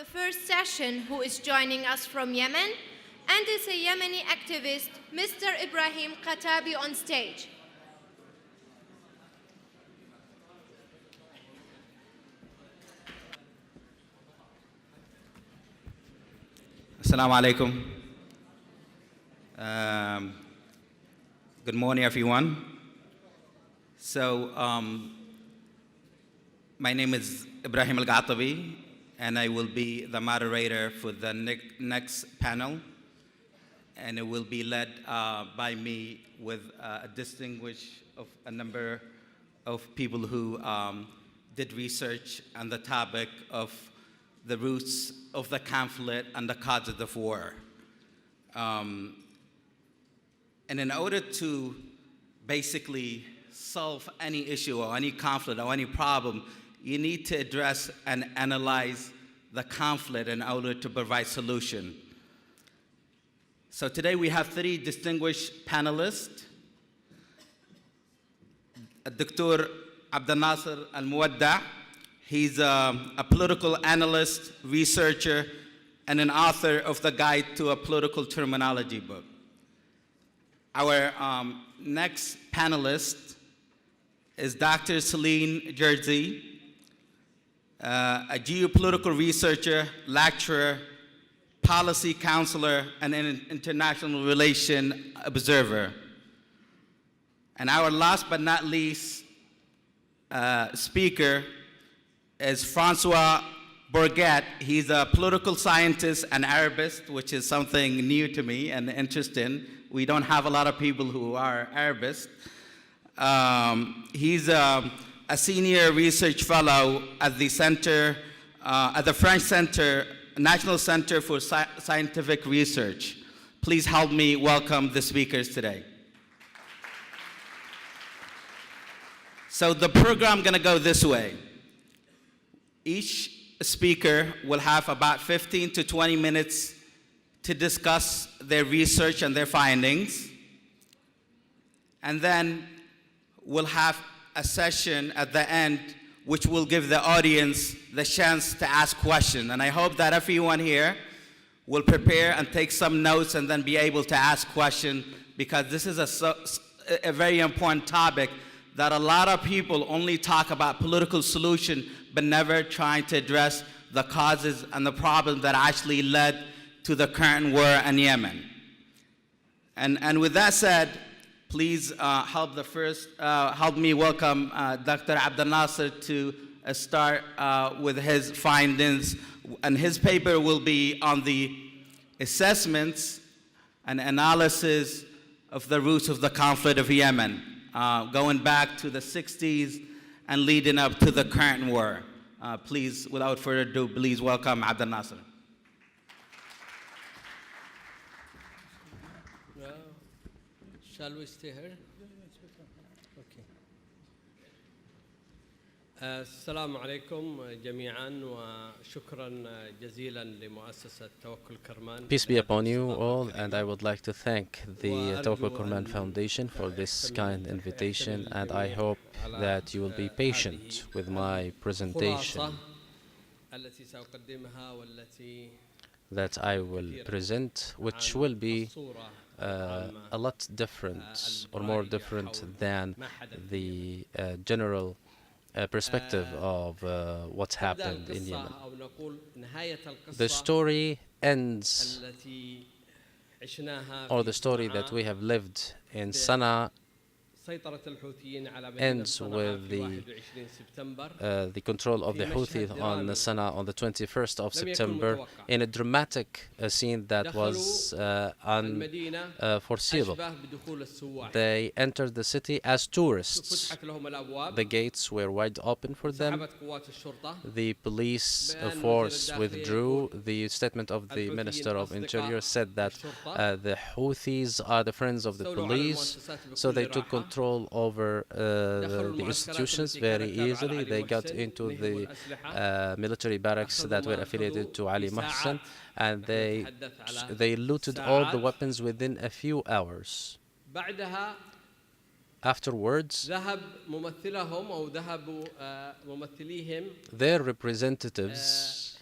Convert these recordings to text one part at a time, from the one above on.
the first session who is joining us from Yemen, and is a Yemeni activist, Mr. Ibrahim Khattabi, on stage. Assalamu alaikum. Good morning, everyone. So, my name is Ibrahim Al-Ghattabi, and I will be the moderator for the next panel. And it will be led by me with a a number of people who did research on the topic of the roots of the conflict and the causes of war. And in order to basically solve any issue or any conflict or any problem, you need to address and analyze the conflict in order to provide solution. So today we have three distinguished panelists. Dr. Abdel Nasser Al-Muwadda. He's a political analyst, researcher, and an author of the Guide to a Political Terminology book. Our next panelist is Dr. Celine Jersey, a geopolitical researcher, lecturer, policy counselor, and an international relation observer. And our last but not least speaker is Francois Bourget. He's a political scientist and Arabist, which is something new to me and interesting. We don't have a lot of people who are Arabists. He's a senior research fellow at the center, at the French Center, National Center for Scientific Research. Please help me welcome the speakers today. So the program gonna go this way. Each speaker will have about 15 to 20 minutes to discuss their research and their findings. And then we'll have a session at the end which will give the audience the chance to ask questions. And I hope that everyone here will prepare and take some notes and then be able to ask questions, because this is a very important topic that a lot of people only talk about political solution but never trying to address the causes and the problems that actually led to the current war in Yemen. And with that said, please help me welcome Dr. Abdel Nasser to start with his findings. And his paper will be on the assessments and analysis of the roots of the conflict of Yemen, going back to the 60s and leading up to the current war. Please, without further ado, please welcome Abdel Nasser. Shall we stay here? Okay. السلام عليكم جميعا وشكرا جزيلا لمؤسسة توكل كرمان. Peace be upon you all, and I would like to thank the Tawakkol Karman Foundation for this kind invitation, and I hope that you will be patient with my presentation that I will present, which will be a lot different or more different than the general perspective of what's happened in Yemen. The story ends, or the story that we have lived in Sana'a ends with the control of the Houthis on Sana'a on the 21st of September in a dramatic scene that was unforeseeable. They entered the city as tourists. The gates were wide open for them. The police force withdrew. The statement of the Minister of Interior said that the Houthis are the friends of the police, so they took control over the institutions very easily. They got into the military barracks that were affiliated to Ali Mohsen, and they looted all the weapons within a few hours. Afterwards, their representatives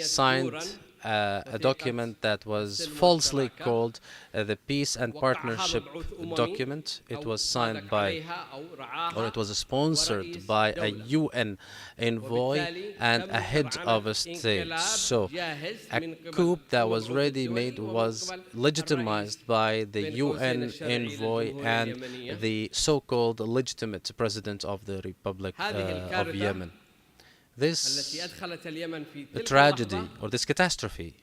signed a document that was falsely called the Peace and Partnership Document. It was signed by, or it was sponsored by a UN envoy and a head of a state. So a coup that was ready made was legitimized by the UN envoy and the so-called legitimate president of the Republic of Yemen. This tragedy or this catastrophe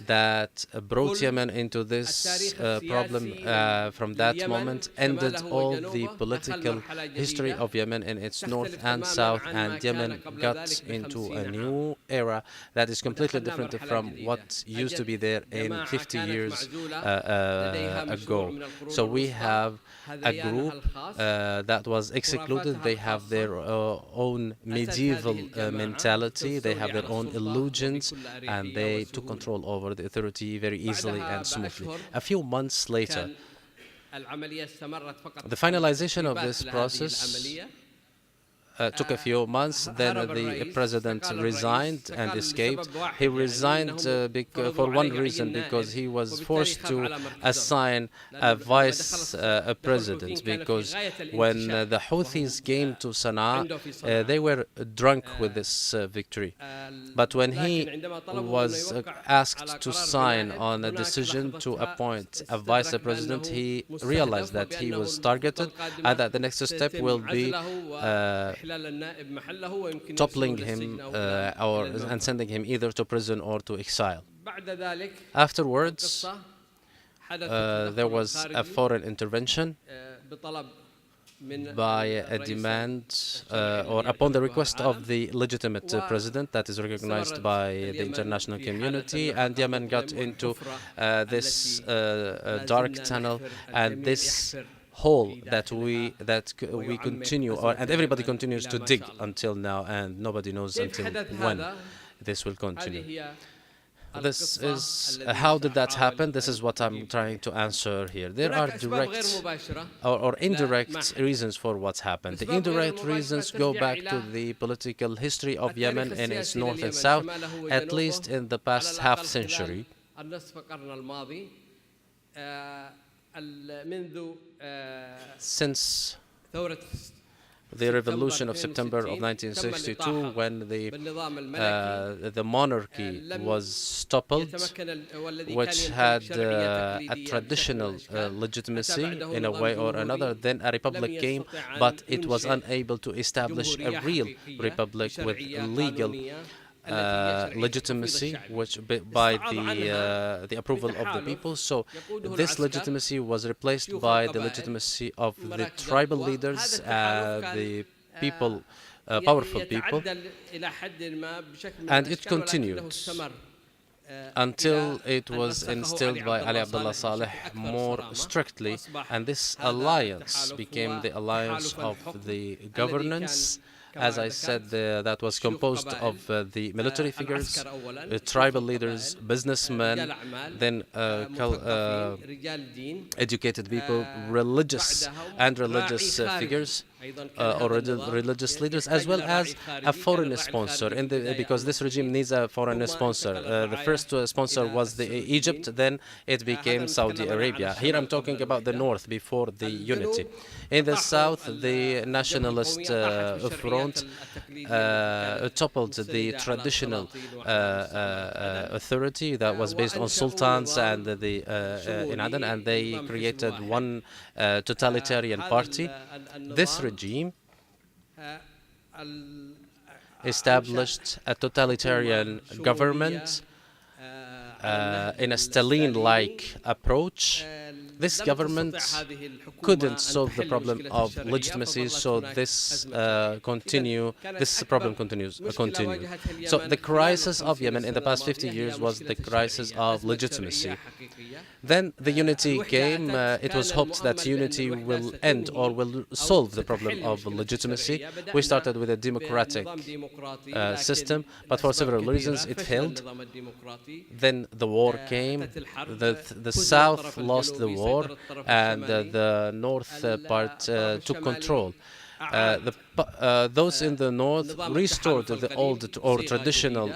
that brought Yemen into this problem from that moment ended all the political history of Yemen in its north and south, and Yemen got into a new era that is completely different from what used to be there in 50 years ago. So we have a group that was excluded. They have their own medieval mentality, they have their own illusions, and they took control over the authority very easily and smoothly. A few months later, the finalization of this process took a few months. Then the president resigned and escaped. He resigned for one reason, because he was forced to assign a vice president, because when the Houthis came to Sana'a, they were drunk with this victory. But when he was asked to sign on a decision to appoint a vice president, he realized that he was targeted and that the next step will be toppling him and sending him either to prison or to exile. Afterwards, there was a foreign intervention by a demand or upon the request of the legitimate president that is recognized by the international community, and Yemen got into this dark tunnel and this hole that we continue, and everybody continues to dig until now, and nobody knows until when this will continue. This is how did that happen? This is what I'm trying to answer here. There are direct or indirect reasons for what's happened. The indirect reasons go back to the political history of Yemen in its north and south, at least in the past half century. Since the revolution of September of 1962, when the monarchy was toppled, which had a traditional legitimacy in a way or another, then a republic came, but it was unable to establish a real republic with legal legitimacy, which by the approval of the people. So this legitimacy was replaced by the legitimacy of the tribal leaders, the people, powerful people, and it continued until it was instilled by Ali Abdullah Saleh more strictly, and this alliance became the alliance of the governance. As I said, that was composed of the military figures, tribal leaders, businessmen, then educated people, religious figures, or religious leaders, as well as a foreign sponsor, because this regime needs a foreign sponsor. The first sponsor was Egypt, then it became Saudi Arabia. Here I'm talking about the north before the unity. In the south, the nationalist front toppled the traditional authority that was based on sultans and in Aden, and they created one totalitarian party. This regime established a totalitarian government in a Stalin-like approach. This government couldn't solve the problem of legitimacy, so this problem continued. So the crisis of Yemen in the past 50 years was the crisis of legitimacy. Then the unity came. It was hoped that unity will end or will solve the problem of legitimacy. We started with a democratic system, but for several reasons it failed. Then the war came. The south lost the war, and the north part took control. those in the north restored the old or traditional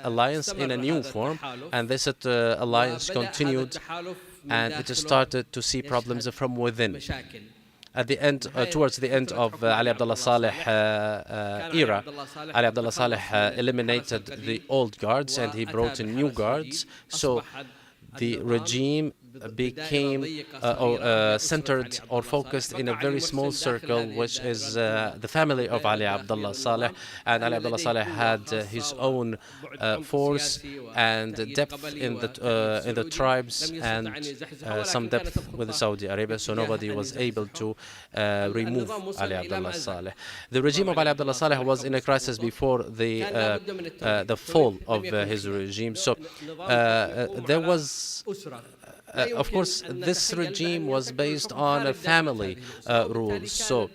alliance in a new form, and this alliance continued, and it started to see problems from within. At the end, towards the end of Ali Abdullah Saleh era, Ali Abdullah Saleh eliminated the old guards and he brought in new guards. So the regime became centered or focused in a very small circle, which is the family of Ali Abdullah Saleh. And Ali Abdullah Saleh had his own force and depth in the tribes and some depth with Saudi Arabia, so nobody was able to remove Ali Abdullah Saleh. The regime of Ali Abdullah Saleh was in a crisis before the fall of his regime. So there was of course, this regime was based on a family rule. So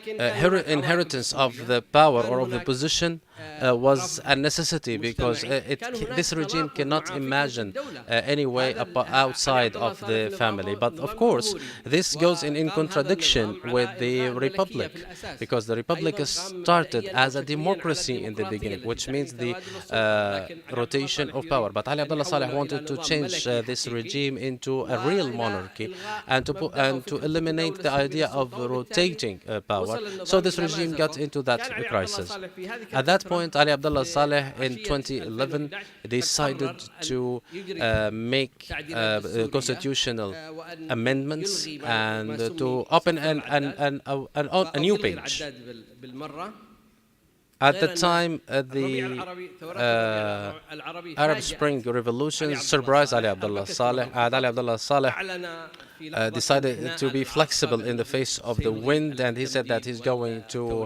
inheritance of the power or of the position was a necessity, because this regime cannot imagine any way outside of the family. But of course, this goes in contradiction with the republic, because the republic started as a democracy in the beginning, which means the rotation of power. But Ali Abdullah Saleh wanted to change this regime into a real monarchy and to eliminate the idea of rotating power. So this regime got into that crisis. At that point, Ali Abdullah Saleh in 2011 decided to make constitutional amendments and to open a new page. At the time, the Arab Spring Revolution surprised Ali Abdullah Saleh, and Ali Abdullah Saleh decided to be flexible in the face of the wind, and he said that he's going to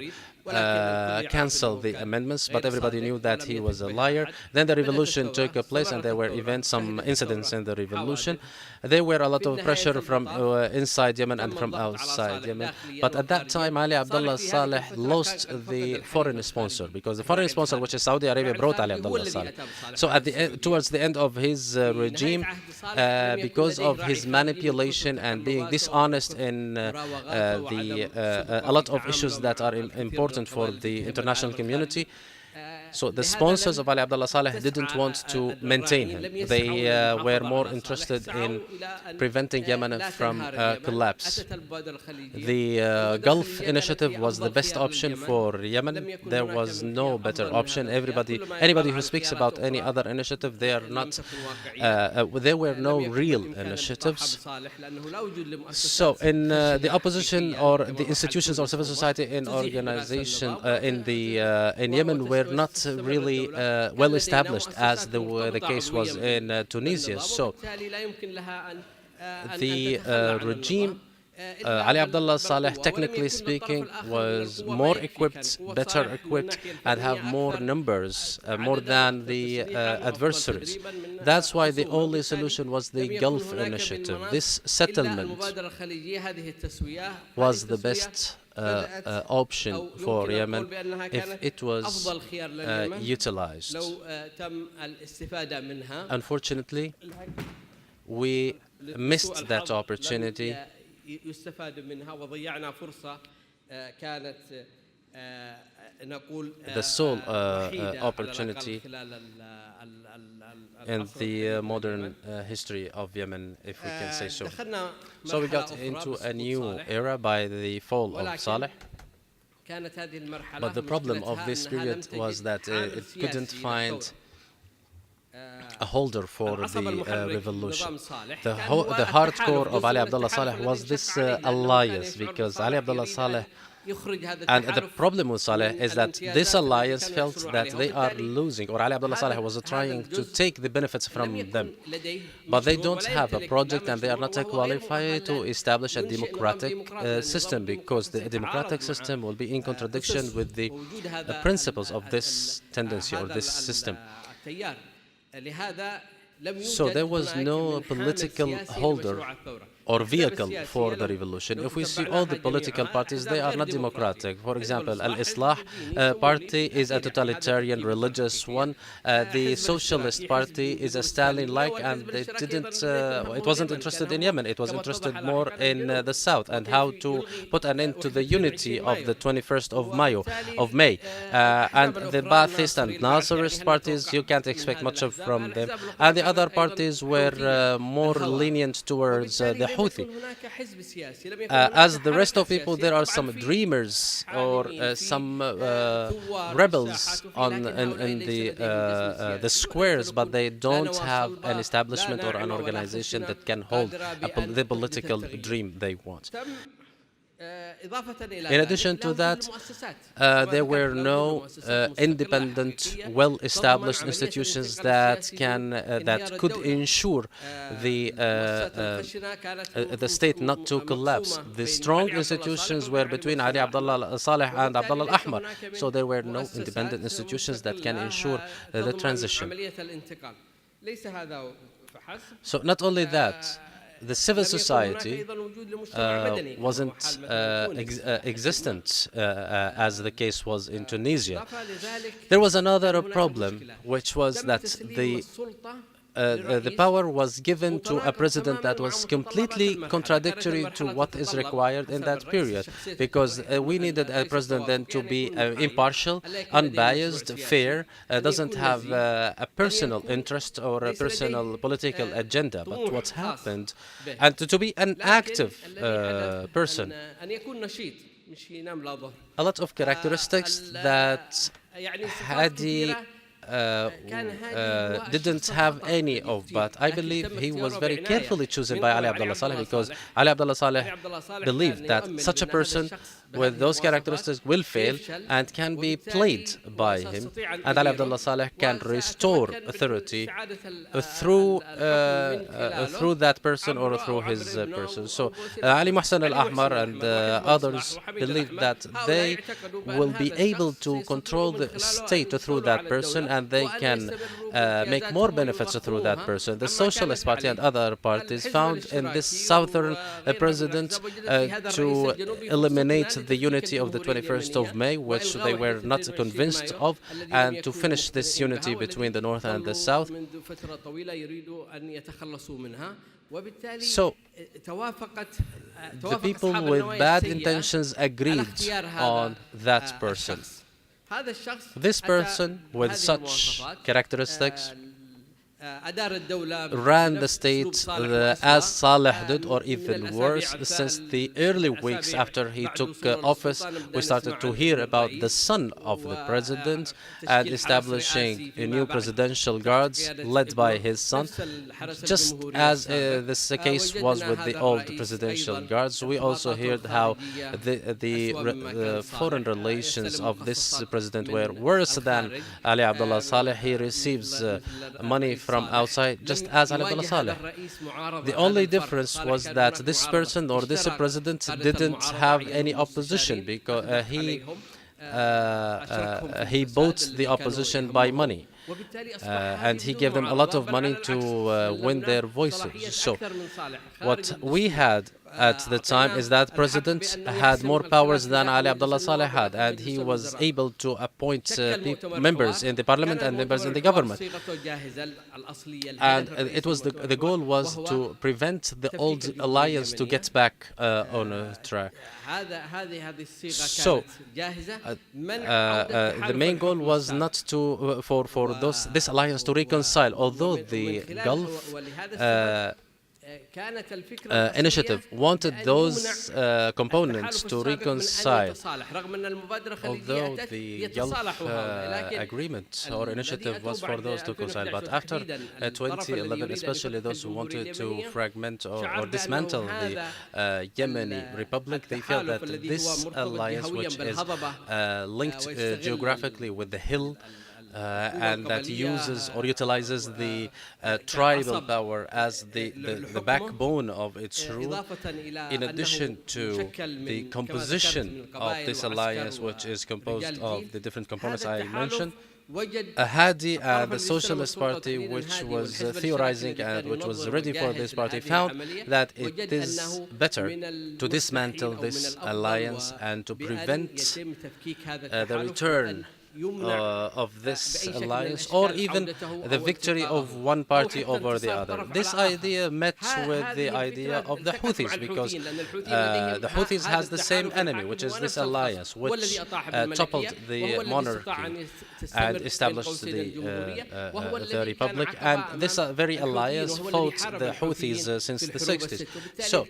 cancel the amendments, but everybody knew that he was a liar. Then the revolution took place, and there were some incidents in the revolution. There were a lot of pressure from inside Yemen and from outside Yemen. But at that time, Ali Abdullah Saleh lost the foreign sponsor, because the foreign sponsor, which is Saudi Arabia, brought Ali Abdullah Saleh. So at the towards the end of his regime, because of his manipulation and being dishonest in a lot of issues that are important for the international community, so the sponsors of Ali Abdullah Saleh didn't want to maintain him. They were more interested in preventing Yemen from collapse. The Gulf Initiative was the best option for Yemen. There was no better option. Anybody who speaks about any other initiative, they are not. There were no real initiatives. So in the opposition or the institutions or civil society in organization in Yemen were not really well established as the case was in Tunisia. So the regime, Ali Abdullah Saleh, technically speaking, was more equipped, better equipped, and have more numbers, more than the adversaries. That's why the only solution was the Gulf Initiative. This settlement was the best option for Yemen if it was utilized. Unfortunately, we missed that opportunity. The sole opportunity in the modern history of Yemen, if we can say so. So we got into a new era by the fall of Saleh. But the problem of this period was that it couldn't find a holder for the revolution. The hardcore of Ali Abdullah Saleh was this alliance, because Ali Abdullah Saleh, and the problem with Saleh is that this alliance felt that they are losing, or Ali Abdullah Saleh was trying to take the benefits from them. But they don't have a project, and they are not qualified to establish a democratic system, because the democratic system will be in contradiction with the principles of this tendency or this system. So there was no political holder or vehicle for the revolution. If we see all the political parties, they are not democratic. For example, Al-Islah party is a totalitarian religious one. The Socialist Party is a Stalin-like, and it wasn't interested in Yemen. It was interested more in the south and how to put an end to the unity of the 21st of May. And the Ba'athist and Nasserist parties, you can't expect much from them. And the other parties were more lenient towards the Houthi. As the rest of people, there are some dreamers or some rebels in the squares, but they don't have an establishment or an organization that can hold the political dream they want. In addition to that, there were no independent, well-established institutions that could ensure the state not to collapse. The strong institutions were between Ali Abdullah Saleh and Abdullah Al-Ahmar, so there were no independent institutions that can ensure the transition. So not only that, the civil society wasn't existent as the case was in Tunisia. There was another problem, which was that the power was given to a president that was completely contradictory to what is required in that period, because we needed a president then to be impartial, unbiased, fair, doesn't have a personal interest or a personal political agenda, but what's happened, and to be an active person. A lot of characteristics that Hadi didn't have any of, but I believe he was very carefully chosen by Ali Abdullah Saleh, because Ali Abdullah Saleh believed that such a person with those characteristics will fail and can be played by him, and Ali Abdullah Saleh can restore authority through that person or through his person. So Ali Muhsin Al-Ahmar and others believe that they will be able to control the state through that person, and they can make more benefits through that person. The Socialist Party and other parties found in this southern president to eliminate the unity of the 21st of May, which they were not convinced of, and to finish this unity between the north and the south. So the people with bad intentions agreed on that person. This person with such characteristics ran the state as Saleh did, or even worse. Since the early weeks after he took office, we started to hear about the son of the president and establishing new presidential guards led by his son, just as this case was with the old presidential guards. We also heard how the foreign relations of this president were worse than Ali Abdullah Saleh. He receives money from outside, just as Ali Abdullah Saleh. The only difference was that this person or this president didn't have any opposition, because he bought the opposition by money. And he gave them a lot of money to win their voices. So what we had at the time is that president had more powers than Ali Abdullah Saleh had, and he was able to appoint members in the parliament and members in the government. And it was the goal was to prevent the old alliance to get back on a track. So the main goal was not to for this alliance to reconcile, although the Gulf initiative wanted those components to reconcile, although the Gulf agreement or initiative was for those to reconcile. But after 2011, especially those who wanted to fragment or dismantle the Yemeni Republic, they felt that this alliance, which is linked geographically with the hill and that uses or utilizes the tribal power as the backbone of its rule, in addition to the composition of this alliance, which is composed of the different components I mentioned. Hadi and the Socialist Party, which was theorizing and which was ready for this party, found that it is better to dismantle this alliance and to prevent the return of this alliance, or even the victory of one party over the other. This idea met with the idea of the Houthis, because the Houthis has the same enemy, which is this alliance, which toppled the monarchy and established the republic. And this very alliance fought the Houthis since the 60s. So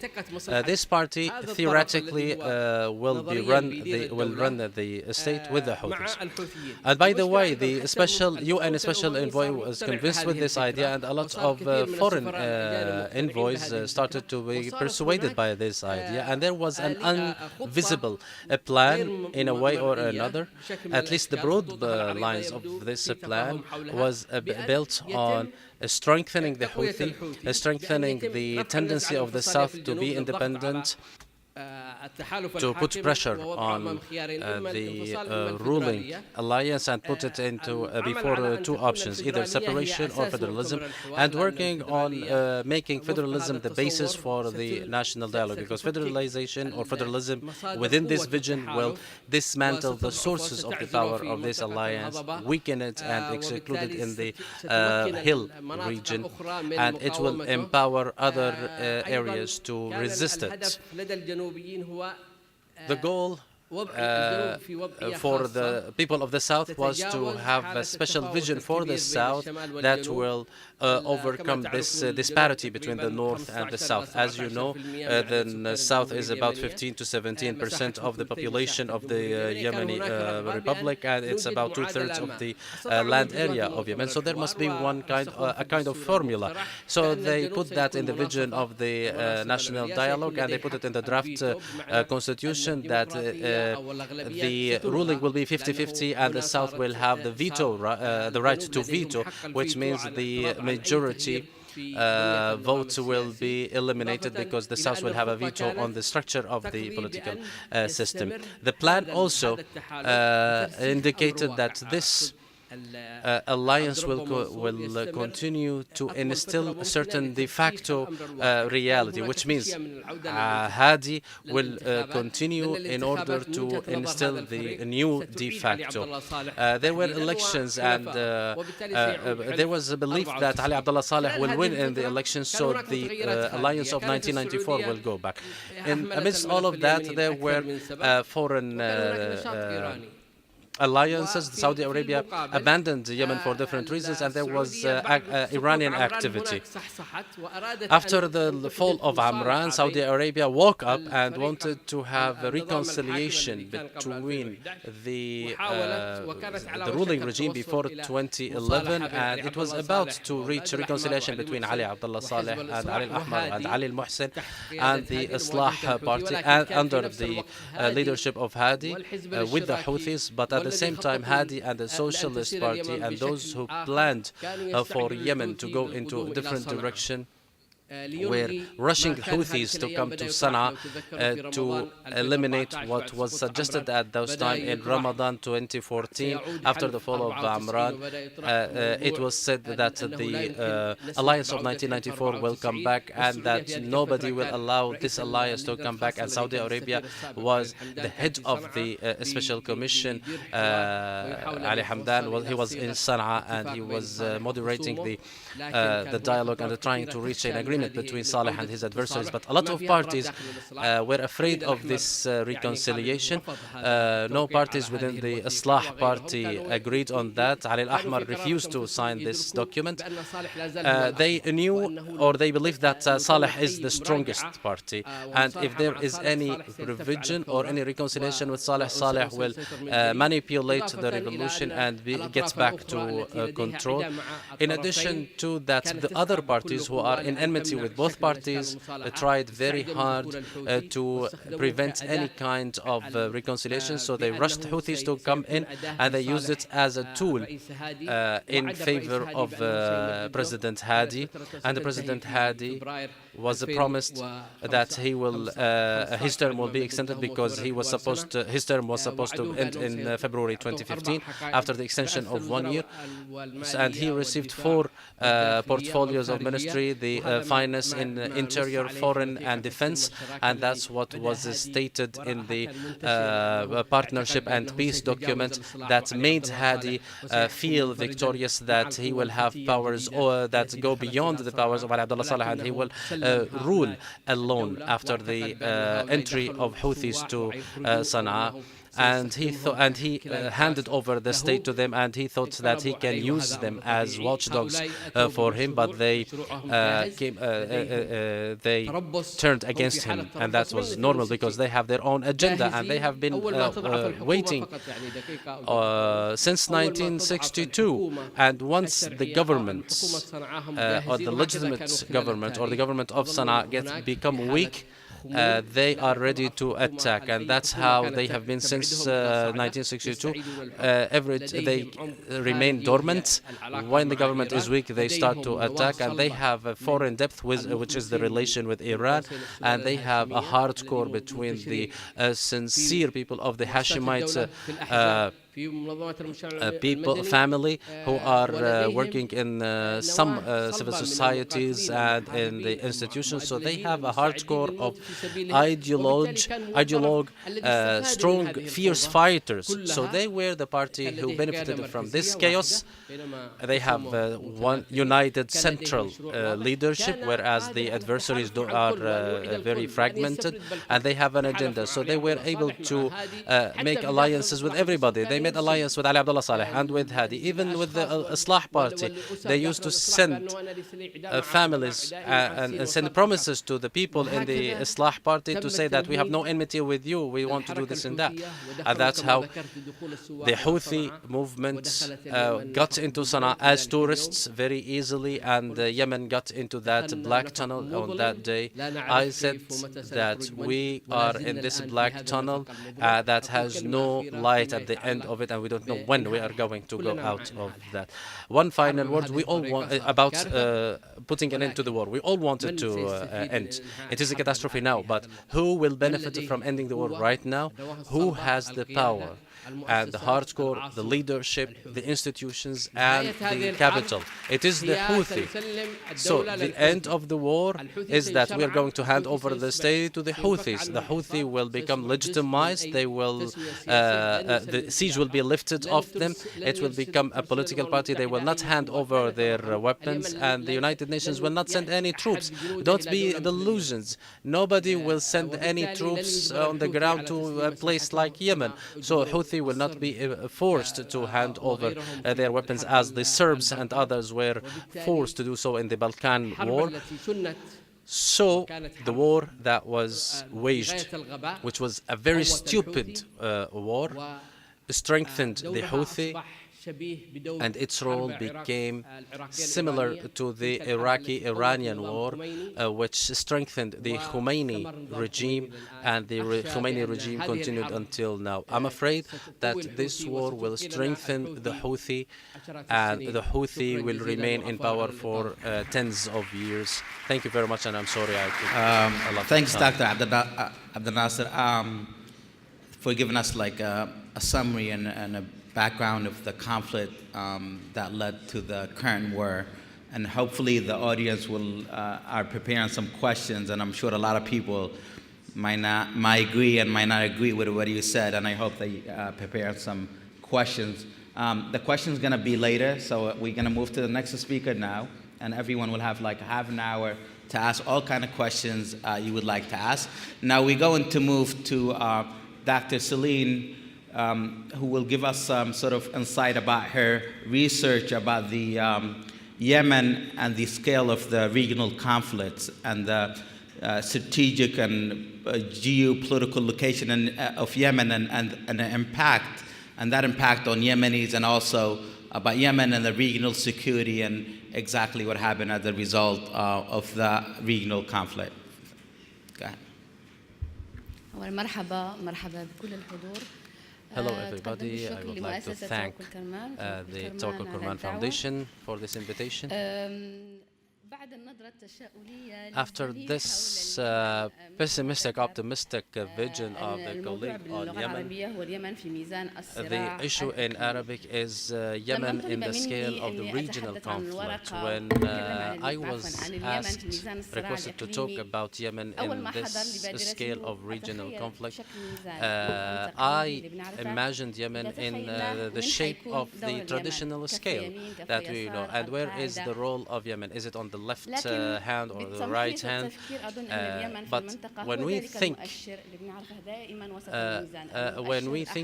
this party theoretically will run the state with the Houthis. And by the way, the UN special envoy was convinced with this idea, and a lot of foreign envoys started to be persuaded by this idea. And there was an invisible plan, in a way or another. At least the broad lines of this plan was built on strengthening the Houthi, strengthening the tendency of the South to be independent, to put pressure on the ruling alliance and put it into before two options, either separation or federalism, and working on making federalism the basis for the national dialogue, because federalization or federalism within this vision will dismantle the sources of the power of this alliance, weaken it and exclude it in the hill region, and it will empower other areas to resist it. The goal for the people of the South was to have a special vision for the South that will overcome this disparity between the North and the South. As you know, the South is about 15 to 17% of the population of the Yemeni Republic, and it's about 2/3 of the land area of Yemen. So there must be a kind of formula. So they put that in the vision of the national dialogue, and they put it in the draft constitution that the ruling will be 50-50, and the South will have the the right to veto, which means the majority votes will be eliminated because the South will have a veto on the structure of the political system. The plan also indicated that this alliance will continue to instill a certain de facto reality, which means Hadi will continue in order to instill the new de facto. There were elections, and there was a belief that Ali Abdullah Saleh will win in the elections, so the alliance of 1994 will go back. Amidst all of that, there were foreign alliances. Saudi Arabia abandoned Yemen for different reasons, and there was Iranian activity. After the fall of Amran, Saudi Arabia woke up and wanted to have a reconciliation between the ruling regime before 2011, and it was about to reach reconciliation between Ali Abdullah Saleh and Ali Al-Ahmar and Ali Al-Muhsin and the Islah party, and under the leadership of Hadi with the Houthis. But at the same time, Hadi and the Socialist Party and those who planned for Yemen to go into a different direction were rushing Houthis to come to Sana'a to eliminate what was suggested at those time in Ramadan 2014 after the fall of Amran. It was said that the alliance of 1994 will come back, and that nobody will allow this alliance to come back, and Saudi Arabia was the head of the special commission. Ali Hamdan, he was in Sana'a, and he was moderating the dialogue and trying to reach an agreement between Saleh and his adversaries. But a lot of parties were afraid of this reconciliation. No parties within the Islah party agreed on that. Ali Al-Ahmar refused to sign this document. They knew, or they believed, that Saleh is the strongest party, and if there is any revision or any reconciliation with Saleh, Saleh will manipulate the revolution and gets back to control. In addition to that, the other parties who are in enmity party, with both parties, tried very hard to prevent any kind of reconciliation. So they rushed Houthis to come in, and they used it as a tool in favor of President Hadi. And the President Hadi was promised that his term will be extended, because his term was supposed to end in February 2015 after the extension of 1 year. And he received 4 portfolios of ministry, the finance, in interior, foreign and defense, and that's what was stated in the partnership and peace document that made Hadi feel victorious, that he will have powers that go beyond the powers of Ali Abdullah Saleh, and he will rule alone after the entry of Houthis to Sana'a. And he handed over the state to them, and he thought that he can use them as watchdogs for him, but they turned against him, and that was normal because they have their own agenda, and they have been waiting since 1962. And once the government, or the legitimate government, or the government of Sana'a become weak, they are ready to attack, and that's how they have been since 1962. They remain dormant. When the government is weak, they start to attack, and they have a foreign depth, which is the relation with Iran, and they have a hardcore between the sincere people of the Hashemite family who are working in some civil societies and in the institutions. So they have a hardcore of ideologue, strong, fierce fighters. So they were the party who benefited from this chaos. They have one united central leadership, whereas the adversaries are very fragmented, and they have an agenda. So they were able to make alliances with everybody. They made alliance with Ali Abdullah Saleh and with Hadi, even with the Islah party. They used to send families and send promises to the people in the Islah party to say that we have no enmity with you, we want to do this and that. And that's how the Houthi movement got into Sana'a as tourists very easily, and Yemen got into that black tunnel on that day. I said that we are in this black tunnel that has no light at the end of it, and we don't know when we are going to go out of that. One final word, we all want about putting an end to the war. We all want it to end. It is a catastrophe now, but who will benefit from ending the war right now? Who has the power? And the hardcore, the leadership, the institutions, and the capital. It is the Houthi. So the end of the war is that we are going to hand over the state to the Houthis. The Houthi will become legitimized. They will, the siege will be lifted off them. It will become a political party. They will not hand over their weapons, and the United Nations will not send any troops. Don't be delusions. Nobody will send any troops on the ground to a place like Yemen. So Houthi will not be forced to hand over their weapons as the Serbs and others were forced to do so in the Balkan War. So the war that was waged, which was a very stupid war, strengthened the Houthi, and its role became similar to the Iraqi-Iranian war, which strengthened the Khomeini regime, and the Khomeini regime continued until now. I'm afraid that this war will strengthen the Houthi, and the Houthi will remain in power for tens of years. Thank you very much, and I'm sorry thanks, Dr. Abdel Nasser, for giving us like a summary and a background of the conflict that led to the current war, and hopefully the audience are preparing some questions, and I'm sure a lot of people might agree and might not agree with what you said, and I hope they prepare some questions. The question's going to be later, so we're going to move to the next speaker now, and everyone will have like half an hour to ask all kind of questions you would like to ask. Now we're going to move to Dr. Celine, who will give us some sort of insight about her research about the Yemen and the scale of the regional conflicts and the strategic and geopolitical location of Yemen and the impact and that impact on Yemenis, and also about Yemen and the regional security and exactly what happened as a result of the regional conflict. Go ahead. مرحبا بكل الحضور. Hello everybody, I would like to thank the Tawakkol Karman Foundation for this invitation. After this pessimistic, optimistic vision of the colleague on Yemen, the issue in Arabic is Yemen in the scale of the regional conflict. When I was requested to talk about Yemen in this scale of regional conflict, I imagined Yemen in the shape of the traditional scale that we know. And where is the role of Yemen? Is it on the left hand or the right hand? But when we think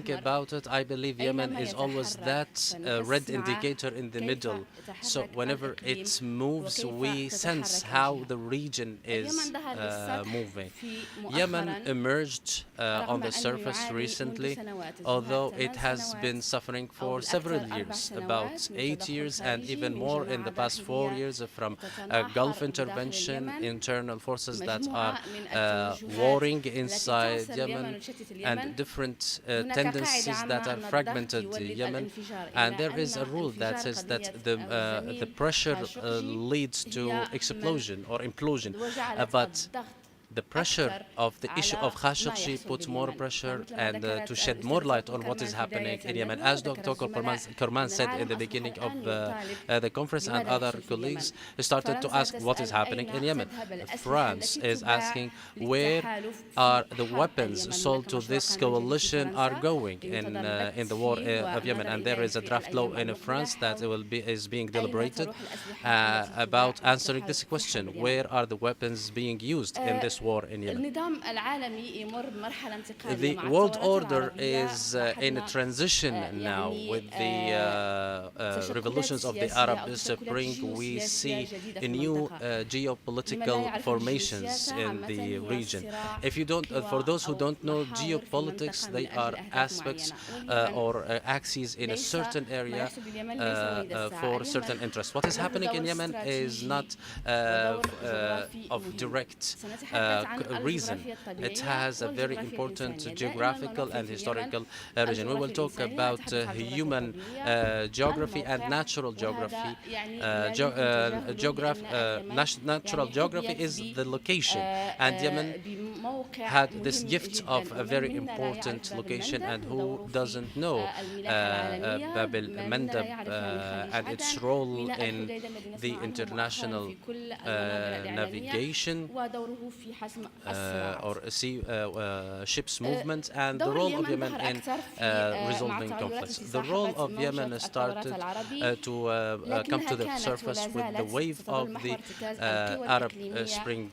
about it, I believe Yemen is always that red indicator in the middle. So whenever it moves, we sense how the region is moving. Yemen emerged on the surface recently, although it has been suffering for several years, about 8 years and even more in the past 4 years from Gulf intervention, internal forces that are warring inside Yemen, and different tendencies that are fragmented Yemen. And there is a rule that says that the pressure leads to explosion or implosion. But the pressure of the issue of Khashoggi puts more pressure and to shed more light on what is happening in Yemen. As Dr. Kerman said in the beginning of the conference, and other colleagues started to ask what is happening in Yemen. France is asking where are the weapons sold to this coalition are going in the war of Yemen. And there is a draft law in France that is being deliberated about answering this question. Where are the weapons being used in this war in Yemen? The world order is in a transition now. With the revolutions of the Arab Spring, we see new geopolitical formations in the region. If you don't, for those who don't know geopolitics, they are aspects or axes in a certain area for certain interests. What is happening in Yemen is not of direct reason. It has a very important geographical and historical region. We will talk about human geography and natural geography. Natural geography is the location, and Yemen had this gift of a very important location. And who doesn't know Bab el-Mandab and its role in the international navigation or sea ships movement, and the role of Yemen in resolving conflicts. The role of Yemen started to come to the surface with the wave of the Arab Spring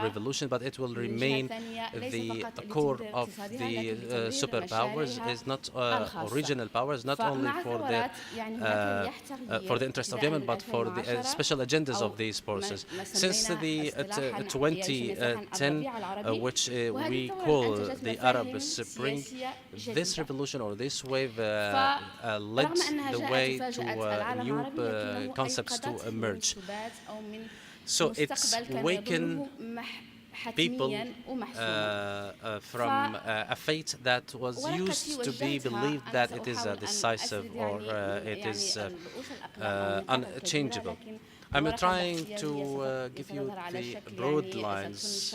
revolution, but it will remain the core of the superpowers, is not or regional powers, not only for the interest of Yemen, but for the special agendas of these forces. Since the 2010, which we call the Arab Spring, this revolution or this wave led the way to new concepts to emerge. So it's wakened people from a fate that was used to be believed that it is decisive or it is unchangeable. I'm trying to give you the broad lines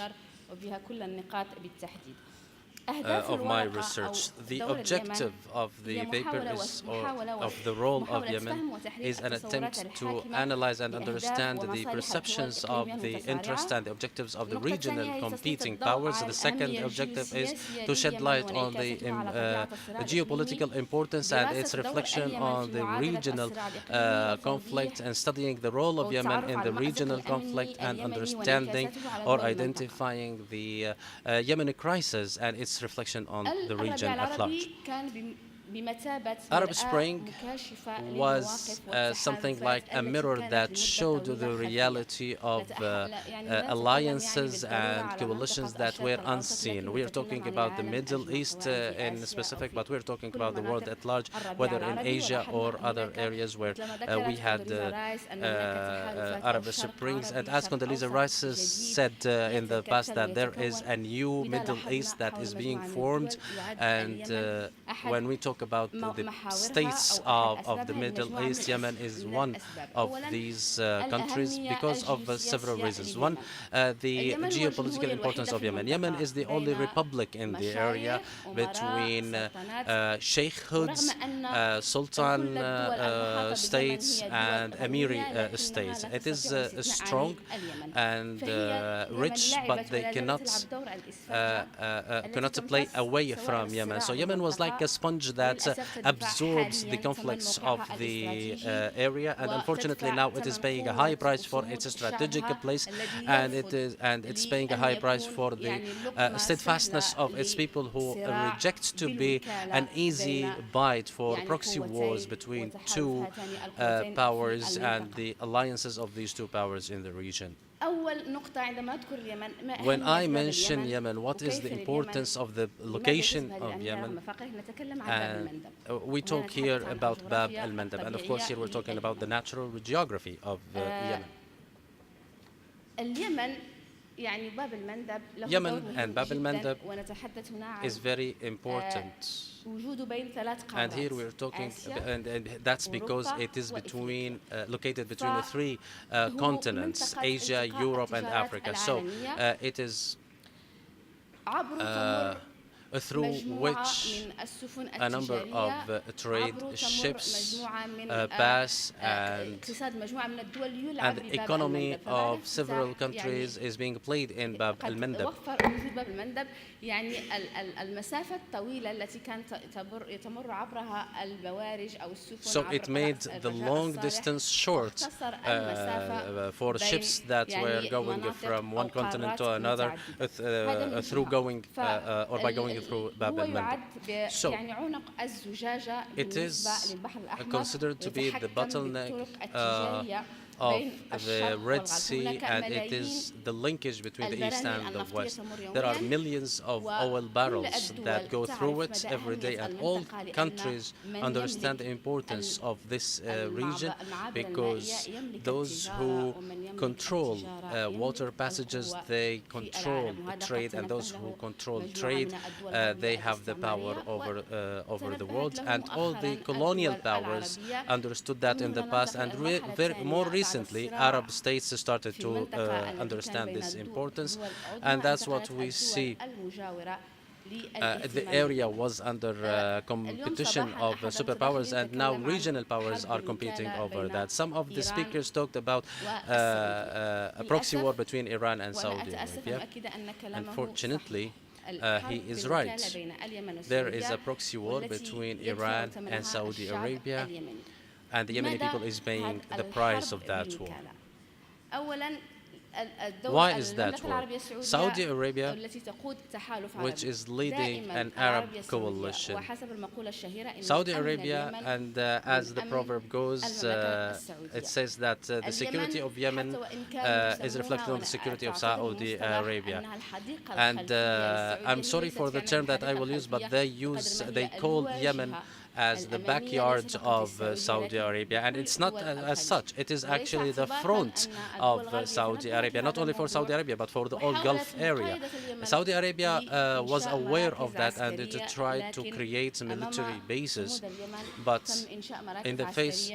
of my research. The objective of the paper is, or of the role of Yemen, is an attempt to analyze and understand the perceptions of the interests and the objectives of the regional competing powers. The second objective is to shed light on the geopolitical importance and its reflection on the regional conflict, and studying the role of Yemen in the regional conflict, and understanding or identifying the Yemeni crisis and its reflection on the region at large. Arab Spring was something like a mirror that showed the reality of alliances and coalitions that were unseen. We are talking about the Middle East in specific, but we're talking about the world at large, whether in Asia or other areas where we had Arab Springs. And as Condoleezza Rice said in the past, that there is a new Middle East that is being formed. And when we talk about the states of the Middle East, Yemen is one of these countries because of several reasons. One, the geopolitical importance of Yemen. Yemen is the only republic in the area between sheikhhoods, sultan states, and emiri states. It is strong and rich, but they cannot play away from Yemen. So Yemen was like a sponge that absorbs the conflicts of the area, and unfortunately now it is paying a high price for its strategic place, and it's paying a high price for the steadfastness of its people, who reject to be an easy bite for proxy wars between two powers and the alliances of these two powers in the region. When I mention Yemen, what is the importance of the location of Yemen? And we talk here about Bab al-Mandab, and of course here we're talking about the natural geography of Yemen. Yemen and Bab al-Mandab is very important. And here we're talking, and that's because it is located between the three continents, Asia, Europe, and Africa. So it is through which a number of trade ships pass, and the economy of several countries is being played in Bab al-Mandab. يعني المسافة الطويلة التي كانت تمر عبرها البوارج أو السفن. So it made the long distance short for ships that were going from one continent to another through going or by going through Bab al-Mandab. So it is considered to be the bottleneck of the Red Sea, and it is the linkage between the East and the West. There are millions of oil barrels that go through it every day, and all countries understand the importance of this region, because those who control water passages, they control trade, and those who control trade, they have the power over the world. And all the colonial powers understood that in the past, and more recently Arab states started to understand this importance, and that's what we see. The area was under competition of superpowers, and now regional powers are competing over that. Some of the speakers talked about a proxy war between Iran and Saudi Arabia. Unfortunately, he is right. There is a proxy war between Iran and Saudi Arabia, and the Yemeni people is paying the price of that war. Why is that war? Saudi Arabia, which is leading an Arab coalition. Saudi Arabia, and as the proverb goes, it says that the security of Yemen is reflected on the security of Saudi Arabia. And I'm sorry for the term that I will use, but they call Yemen as the backyard of Saudi Arabia, and it's not as such. It is actually the front of Saudi Arabia, not only for Saudi Arabia but for the whole Gulf area. Saudi Arabia was aware of that, and it tried to create military bases, but in the face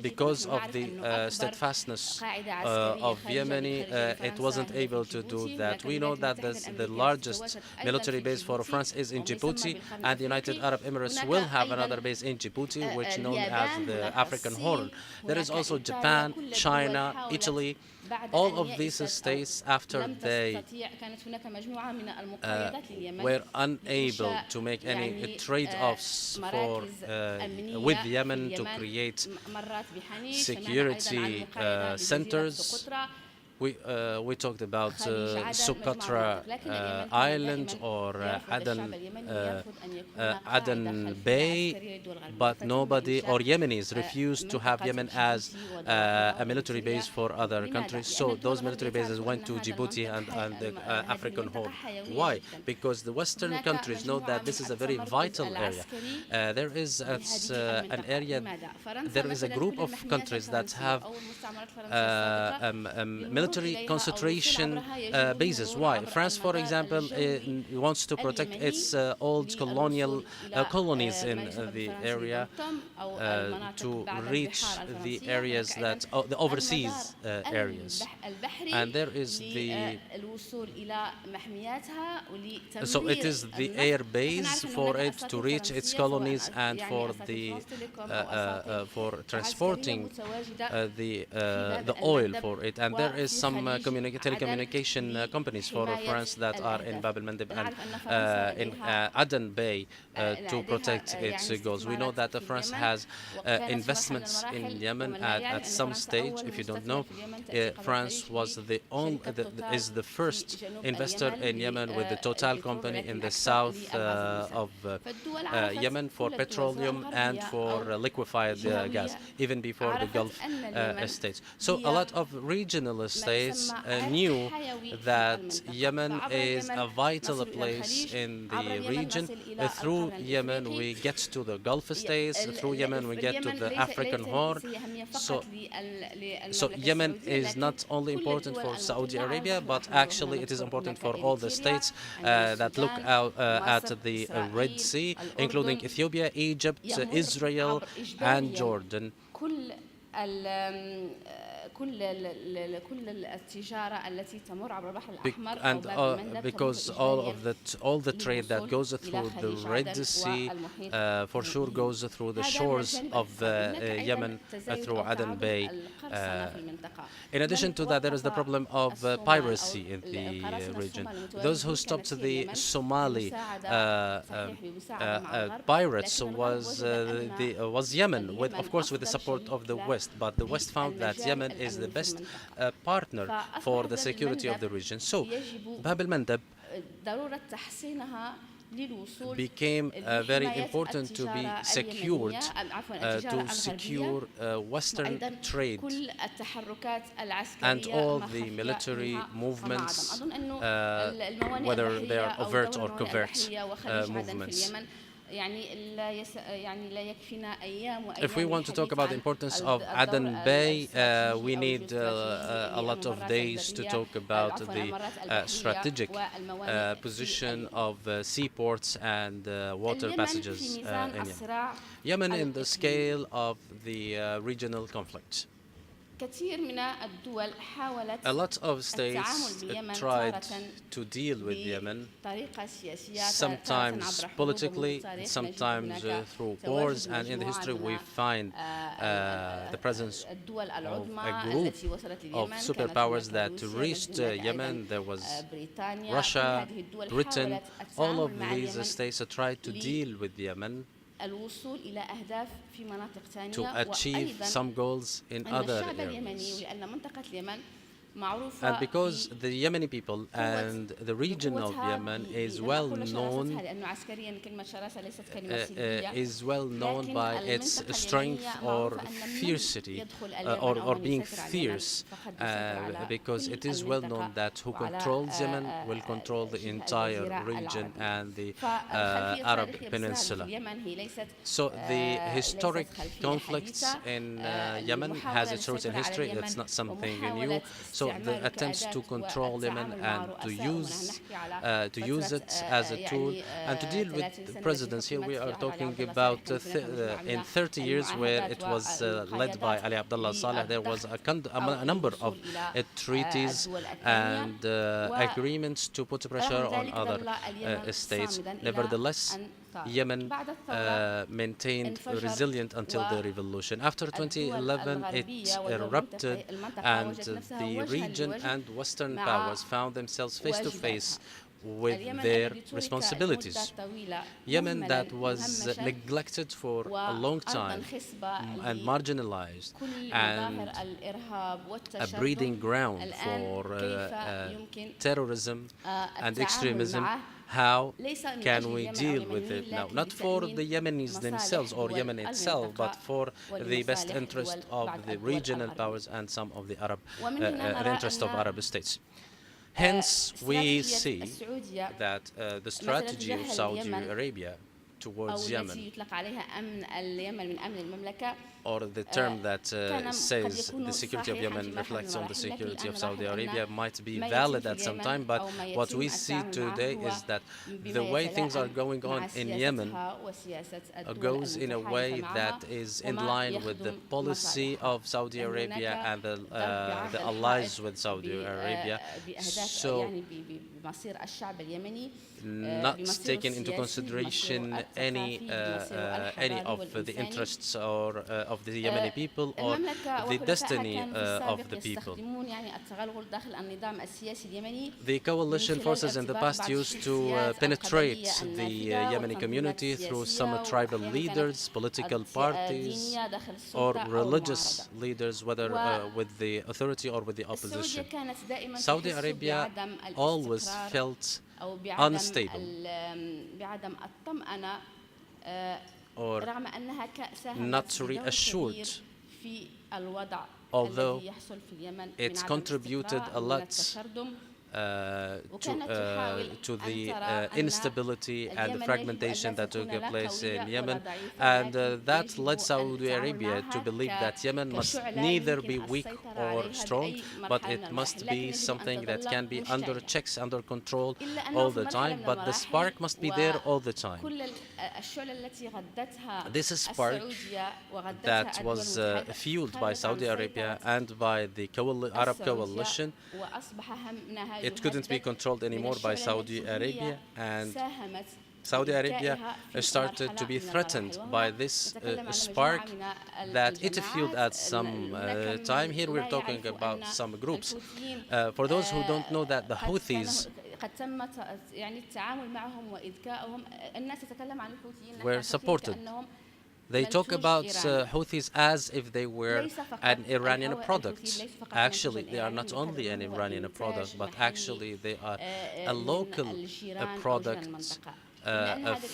because of the steadfastness of Yemeni, it wasn't able to do that. We know that the largest military base for France is in Djibouti, and the United Arab Emirates will have another base in Djibouti, which is known as the African Horn. There is also Japan, China, Italy. All of these states, after they were unable to make any trade-offs with Yemen to create security centers, we talked about Socotra Island or Aden Bay, but nobody or Yemenis refused to have Yemen as a military base for other countries. So those military bases went to Djibouti and the African Horn. Why? Because the Western countries know that this is a very vital area. There is an area, there is a group of countries that have military concentration bases. Why? France, for example, wants to protect its old colonial colonies in the area to reach the areas that the overseas areas. And there is the so it is the air base for it to reach its colonies and for the for transporting the oil for it. And there is some telecommunication companies for France that are in Bab el-Mandeb and in Aden Bay to protect its goals. We know that France has investments in Yemen at some stage. If you don't know, France was is the first investor in Yemen with the Total company in the south of Yemen for petroleum and for liquefied gas, even before the Gulf states. So a lot of regional states knew that Yemen is a vital place in the region. Through Yemen we get to the Gulf states, through Yemen we get to the African Horn. So Yemen is not only important for Saudi Arabia, but actually it is important for all the states that look out at the Red Sea, including Ethiopia, Egypt, Israel, and Jordan. And because all the trade that goes through the Red Sea for sure goes through the shores of Yemen through Aden Bay. In addition to that, there is the problem of piracy in the region. Those who stopped the Somali pirates was Yemen, of course with the support of the West, but the West found that Yemen is the best partner for the security of the region. So Bab el-Mandeb became very important to be secured, to secure Western trade and all the military movements, whether they are overt or covert movements. If we want to talk about the importance of Aden Bay, we need a lot of days to talk about the strategic position of seaports and water passages in Yemen. Yemen in the scale of the regional conflict. A lot of states tried to deal with Yemen, sometimes politically, sometimes through wars, and in the history we find the presence of a group of superpowers that reached Yemen. There was Russia, Britain. All of these states tried to deal with Yemen to achieve some goals in other areas. And because the Yemeni people and the region of Yemen is well known by its strength or fiercity or being fierce, because it is well known that who controls Yemen will control the entire region and the Arab Peninsula. So the historic conflicts in Yemen has its roots in history. It's not something new. So the attempts to control Yemen and to use it as a tool and to deal with the presidents. Here we are talking about in 30 years where it was led by Ali Abdullah Saleh, there was a number of treaties and agreements to put pressure on other states. Nevertheless, Yemen maintained resilient until the revolution. After 2011, it erupted, and the region and Western powers found themselves face to face with their responsibilities. Yemen that was neglected for a long time and marginalized and a breeding ground for terrorism and extremism. How can we deal with it now? Not for the Yemenis themselves or Yemen itself, but for the best interest of the regional powers and some of the the interest of Arab states. Hence, we see that the strategy of Saudi Arabia towards Yemen, or the term that says the security of Yemen reflects on the security of Saudi Arabia, might be valid at some time, but what we see today is that the way things are going on in Yemen goes in a way that is in line with the policy of Saudi Arabia and the allies with Saudi Arabia. So, not taking into consideration any of the interests or of the Yemeni people or the destiny of the people. The coalition forces in the past used to penetrate the Yemeni community through some tribal leaders, political parties, or religious leaders, whether with the authority or with the opposition. Saudi Arabia always felt unstable or not reassured, although it contributed a lot to the instability and the fragmentation that took place in Yemen, and that led Saudi Arabia to believe that Yemen must neither be weak or strong, but it must be something that can be under checks, under control all the time, but the spark must be there all the time. This spark that was fueled by Saudi Arabia and by the Arab coalition, it couldn't be controlled anymore by Saudi Arabia, and Saudi Arabia started to be threatened by this spark that it fueled at some time. Here we're talking about some groups. For those who don't know that the Houthis were supported. They talk about Houthis as if they were an Iranian product. Actually, they are not only an Iranian product, but actually they are a local product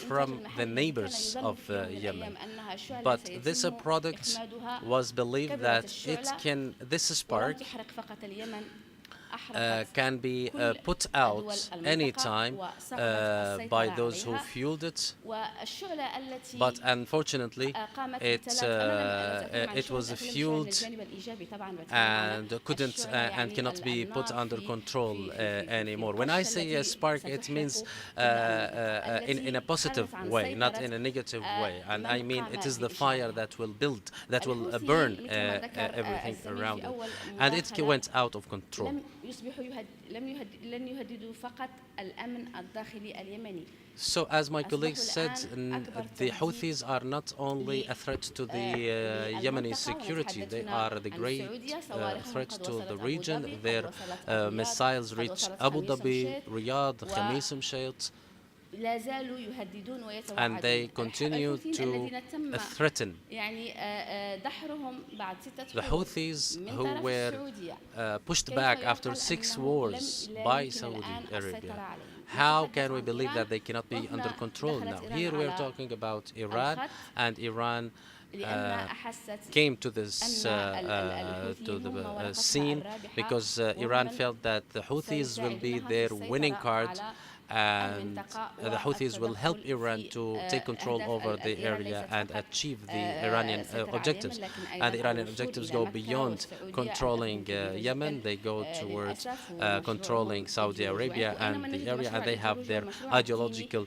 from the neighbors of Yemen. But this product was believed that this spark can be put out anytime by those who fueled it, but unfortunately it was fueled and couldn't and cannot be put under control anymore. When I say a spark, it means in a positive way, not in a negative way, and I mean it is the fire that will burn everything around it, and it went out of control. So, as my colleague said, the Houthis are not only a threat to the Yemeni security, they are the great threat to the region. Their missiles reach Abu Dhabi, Riyadh, Khamis Mshayt, and they continue to threaten. The Houthis, who were pushed back after 6 wars by Saudi Arabia, how can we believe that they cannot be under control now? Here we are talking about Iran, and Iran came to this scene because Iran felt that the Houthis will be their winning card, and the Houthis will help Iran to take control over the area and achieve the Iranian objectives. And the Iranian objectives go beyond controlling Yemen. They go towards controlling Saudi Arabia and the area, and they have their ideological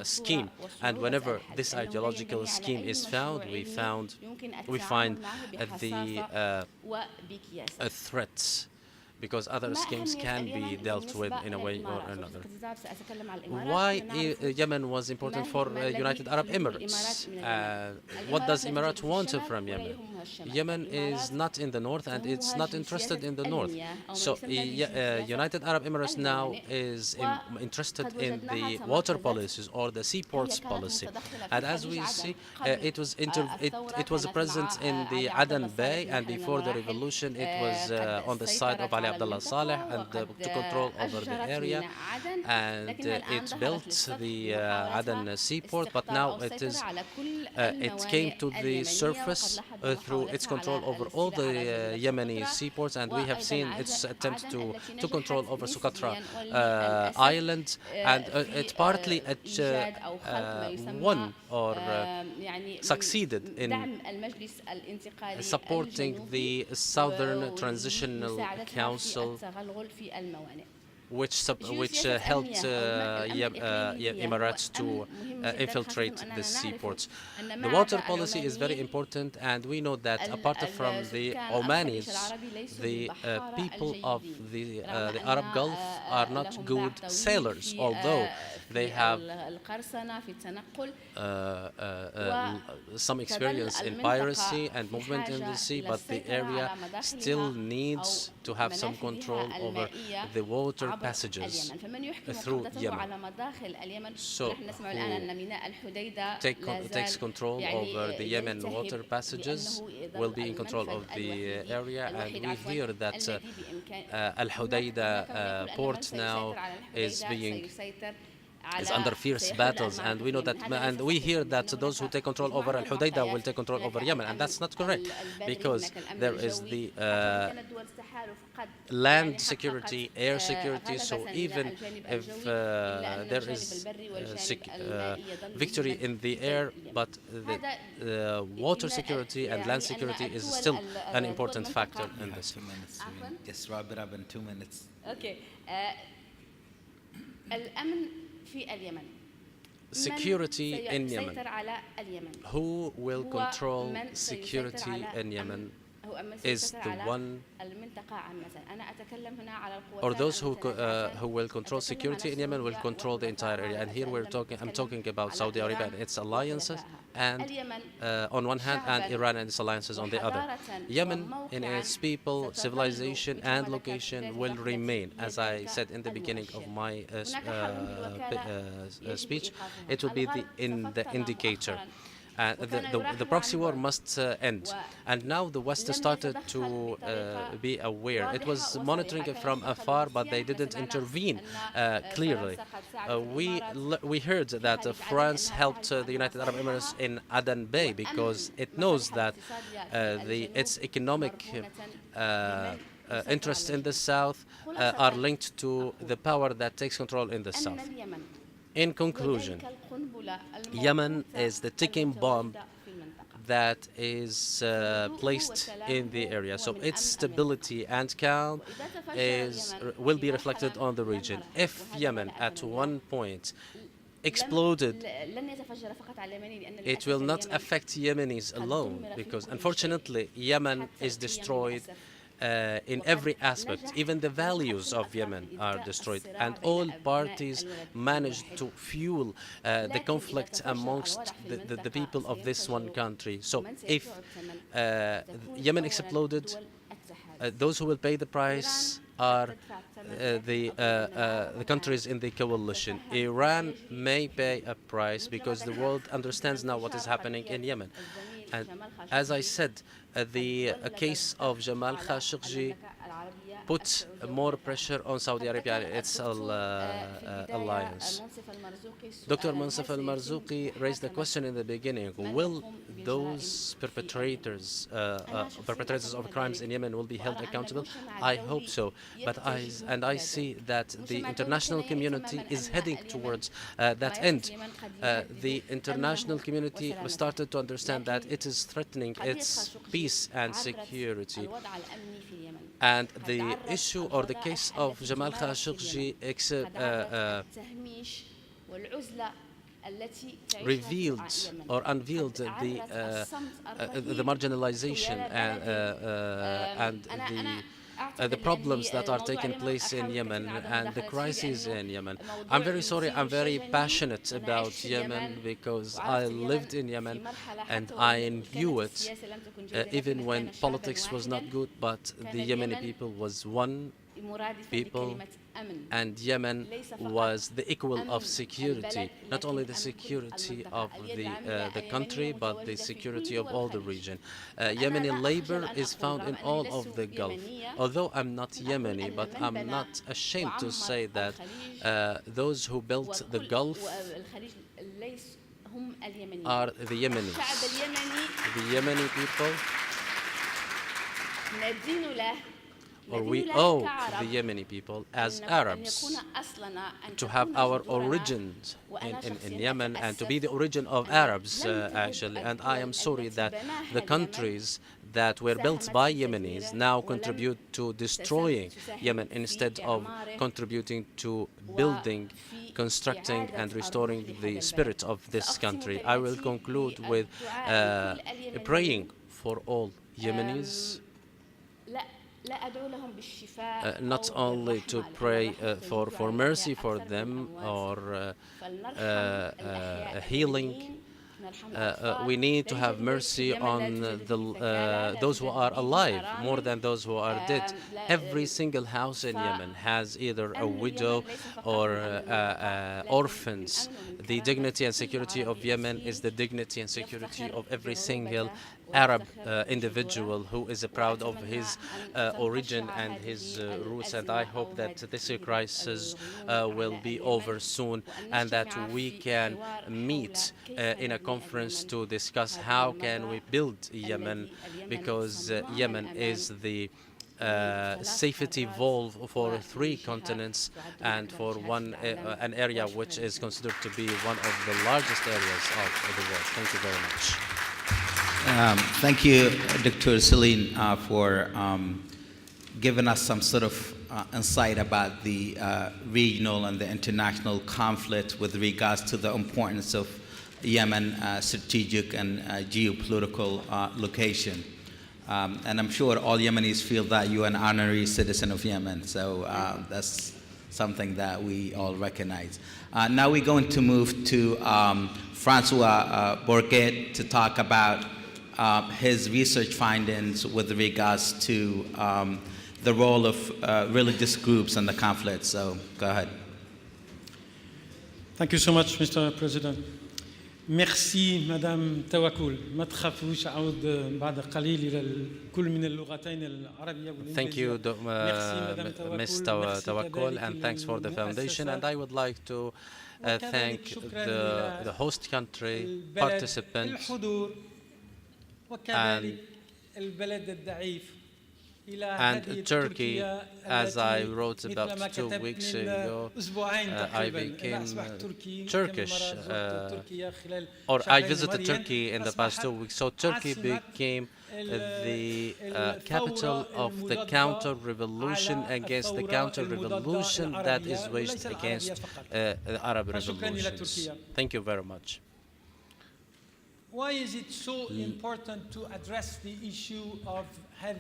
scheme. And whenever this ideological scheme is found, we find a threat, because other schemes can be dealt with in a way or another. Why Yemen was important for United Arab Emirates? What does Emirates want from Yemen? Yemen is not in the north and it's not interested in the north. So United Arab Emirates now is interested in the water policies or the seaports policy. And as we see, it was present in the Aden Bay, and before the revolution it was on the side of Ali Abdullah Saleh and to control over the area, and it built the Aden seaport, but now it came to the surface through its control over all the Yemeni seaports, and we have seen its attempt to control over Socotra Island, and it partly won or succeeded in supporting the Southern Transitional Council, which helped Emirates to infiltrate the seaports. The water policy is very important, and we know that apart from the Omanis, the people of the Arab Gulf are not good sailors, although they have some experience in piracy and movement in the sea, but the area still needs to have some control over the water passages through Yemen. So who takes control over the Yemen water passages will be in control of the area, and we hear that Al-Hudaydah port now is under fierce battles, and we know that, and we hear that those who take control over Al-Hudaydah will take control over Yemen, and that's not correct, because there is the land security, air security, so even if there is victory in the air, but the water security and land security is still an important factor in this. 2 minutes. Just wrap it up in 2 minutes. Okay. Security in Yemen. Who will control security in Yemen is the one, or those who will control security in Yemen will control the entire area. And here I'm talking about Saudi Arabia and its alliances, and on one hand, and Iran and its alliances on the other. Yemen, in its people, civilization, and location will remain, as I said in the beginning of my speech, it will be the indicator. The proxy war must end, and now the West started to be aware. It was monitoring it from afar, but they didn't intervene clearly. We heard that France helped the United Arab Emirates in Aden Bay because it knows that its economic interests in the south are linked to the power that takes control in the south. In conclusion, Yemen is the ticking bomb that is placed in the area. So its stability and calm will be reflected on the region. If Yemen at one point exploded, it will not affect Yemenis alone, because unfortunately Yemen is destroyed in every aspect. Even the values of Yemen are destroyed, and all parties managed to fuel the conflict amongst the people of this one country. So if Yemen exploded, those who will pay the price are the countries in the coalition. Iran may pay a price because the world understands now what is happening in Yemen. And as I said, the case of Jamal Khashoggi put more pressure on Saudi Arabia and its alliance. Dr. Mansaf al-Marzuqi raised the question in the beginning: will those perpetrators of crimes in Yemen will be held accountable? I hope so, but I see that the international community is heading towards that end. The international community started to understand that it is threatening its peace and security. And the issue or the case of Jamal Khashoggi revealed or unveiled the marginalization and the problems that are taking place in Yemen and the crises in Yemen. I'm very sorry, I'm very passionate about Yemen because I lived in Yemen and I knew it, even when politics was not good, but the Yemeni people was one people, and Yemen was the equal of security, not only the security of the country, but the security of all the region. Yemeni labor is found in all of the Gulf. Although I'm not Yemeni, but I'm not ashamed to say that those who built the Gulf are the Yemenis. The Yemeni people, or we owe the Yemeni people as Arabs to have our origins in Yemen and to be the origin of Arabs, actually. And I am sorry that the countries that were built by Yemenis now contribute to destroying Yemen instead of contributing to building, constructing and restoring the spirit of this country. I will conclude with praying for all Yemenis, not only to pray for mercy for them or healing. We need to have mercy on those who are alive more than those who are dead. Every single house in Yemen has either a widow or orphans. The dignity and security of Yemen is the dignity and security of every single Arab individual who is proud of his origin and his roots, and I hope that this crisis will be over soon and that we can meet in a conference to discuss how can we build Yemen, because Yemen is the safety valve for 3 continents and for an area which is considered to be one of the largest areas of the world. Thank you very much. Thank you, Dr. Celine, for giving us some sort of insight about the regional and the international conflict with regards to the importance of Yemen strategic and geopolitical location. And I'm sure all Yemenis feel that you're an honorary citizen of Yemen, so that's something that we all recognize. Now we're going to move to Francois Bourget to talk about his research findings with regards to the role of religious groups in the conflict. So go ahead. Thank you so much, Mr. President. Merci, Madame Tawakkol. ما تخافوش أعود بعد قليل إلى كل من اللغتين العربية والإنجليزية. Thank you, Ms. Tawakkol, and thanks for the foundation. And I would like to thank the host country, participants, and Turkey. As I wrote about 2 weeks ago, I became Turkish, or I visited Turkey in the past 2 weeks. So Turkey became the capital of the counter-revolution against the counter-revolution that is waged against the Arab revolutions. Thank you very much. Why is it so important to address the issue of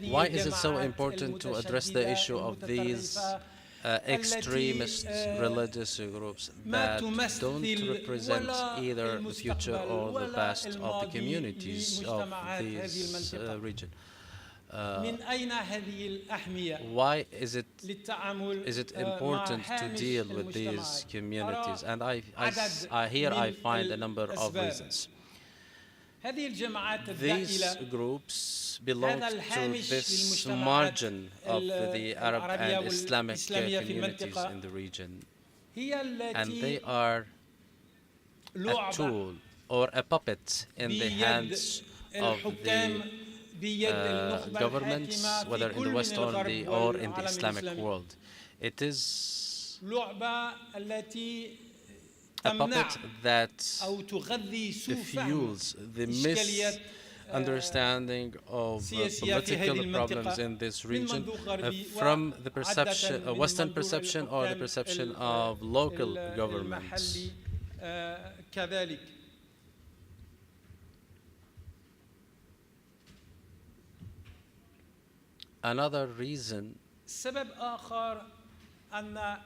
Why is it so important to address the issue of these extremist religious groups that don't represent either the future or the past of the communities of this region? Why is it important to deal with these communities? And here I find a number of reasons. These groups belong to this margin of the Arab and Islamic communities in the region, and they are a tool or a puppet in the hands of the governments, whether in the West or in the Islamic world. It is a puppet that fuels the misunderstanding of political problems in this region from the perception, Western perception, or the perception of local governments. Another reason سبب آخر أن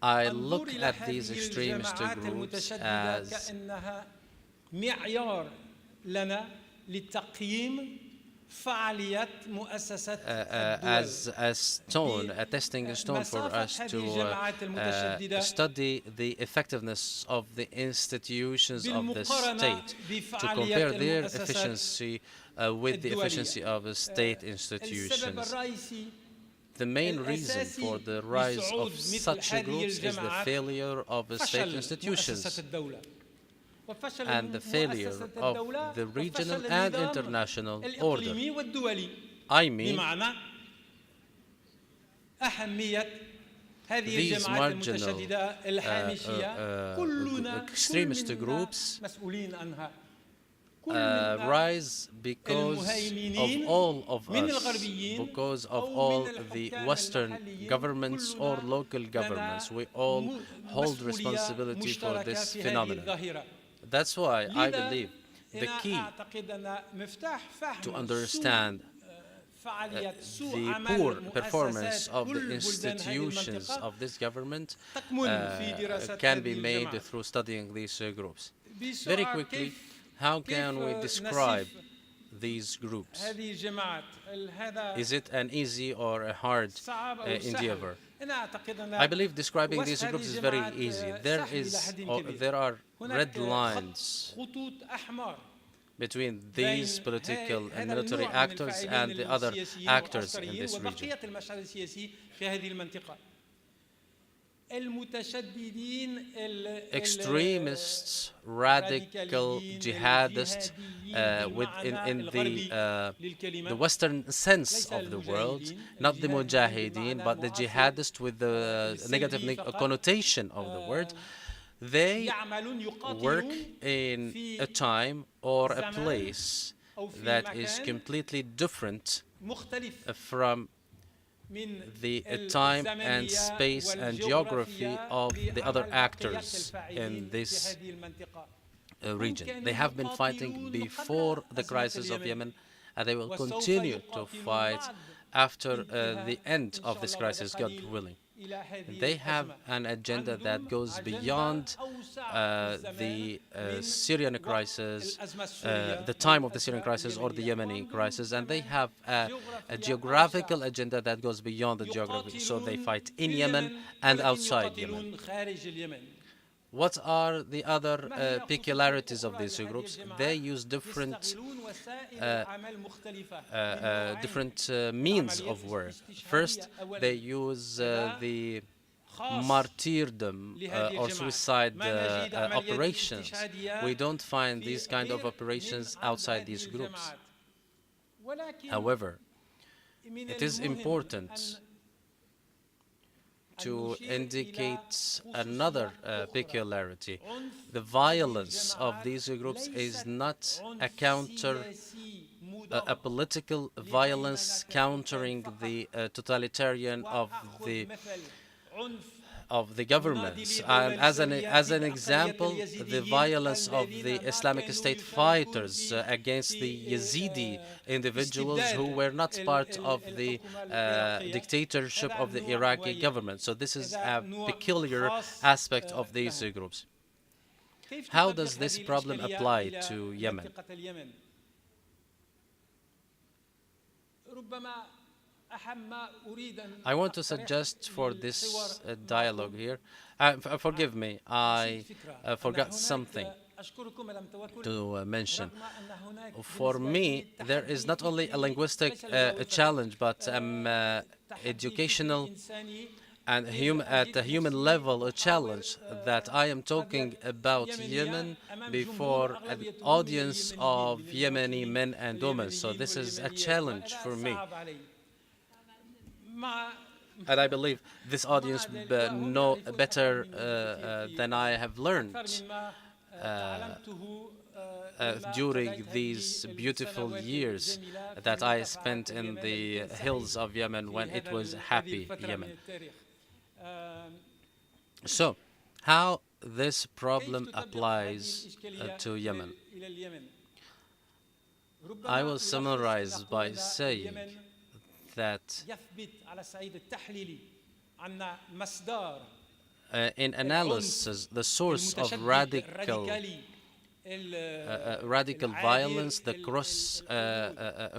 I look at these extremist groups as كأنها معيار لنا لتقييم فعالية مؤسسة الدولي. a testing stone for us to study the effectiveness of the institutions of the state, to compare their efficiency with the efficiency of the state institutions. The main reason for the rise of such groups is the failure of the state institutions and the failure of the regional and international order. I mean, these marginal extremist groups rise because of all of us, because of all the Western governments or local governments. We all hold responsibility for this phenomenon. That's why I believe the key to understand the poor performance of the institutions of this government can be made through studying these groups. Very quickly, how can we describe these groups? Is it an easy or a hard endeavor? I believe describing these groups is very easy. There are red lines between these political and military actors and the other actors in this region. Extremists, radical jihadists, in the Western sense of the word, not the mujahideen, but the jihadists with the negative connotation of the word, they work in a time or a place that is completely different from the time and space and geography of the other actors in this region. They have been fighting before the crisis of Yemen, and they will continue to fight after the end of this crisis, God willing. They have an agenda that goes beyond the Syrian crisis, the time of the Syrian crisis or the Yemeni crisis, and they have a geographical agenda that goes beyond the geography. So they fight in Yemen and outside Yemen. What are the other peculiarities of these groups? They use different means of war. First, they use the martyrdom or suicide operations. We don't find these kind of operations outside these groups. However, it is important to indicate another peculiarity. The violence of these groups is not a political violence countering the totalitarian of the governments. And as an example, the violence of the Islamic State fighters against the Yazidi individuals who were not part of the dictatorship of the Iraqi government. So this is a peculiar aspect of these groups. How does this problem apply to Yemen? I want to suggest for this dialogue here, forgive me, I forgot something to mention. For me, there is not only a linguistic challenge, but educational and at the human level a challenge that I am talking about Yemen before an audience of Yemeni men and women. So this is a challenge for me. And I believe this audience know better than I have learned during these beautiful years that I spent in the hills of Yemen when it was happy Yemen. So, how this problem applies to Yemen? I will summarize by saying that يثبت على الصعيد التحليلي عندنا مصدر in analysis, the source of radical violence, the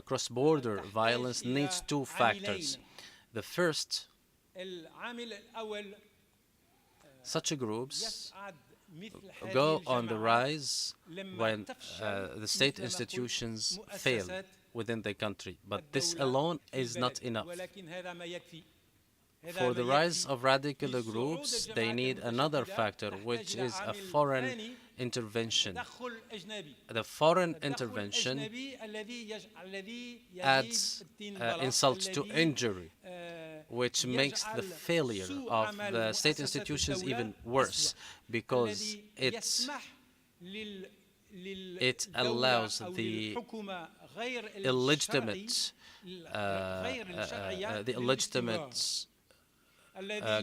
cross-border violence, needs two factors. The first, العامل الأول such groups go on the rise when the state institutions fail within the country. But this alone is not enough. ولكن هذا ما يكفي. For the rise of radical groups, they need another factor, which is a foreign intervention. The foreign intervention adds insult to injury, which makes the failure of the state institutions even worse, because it allows the illegitimate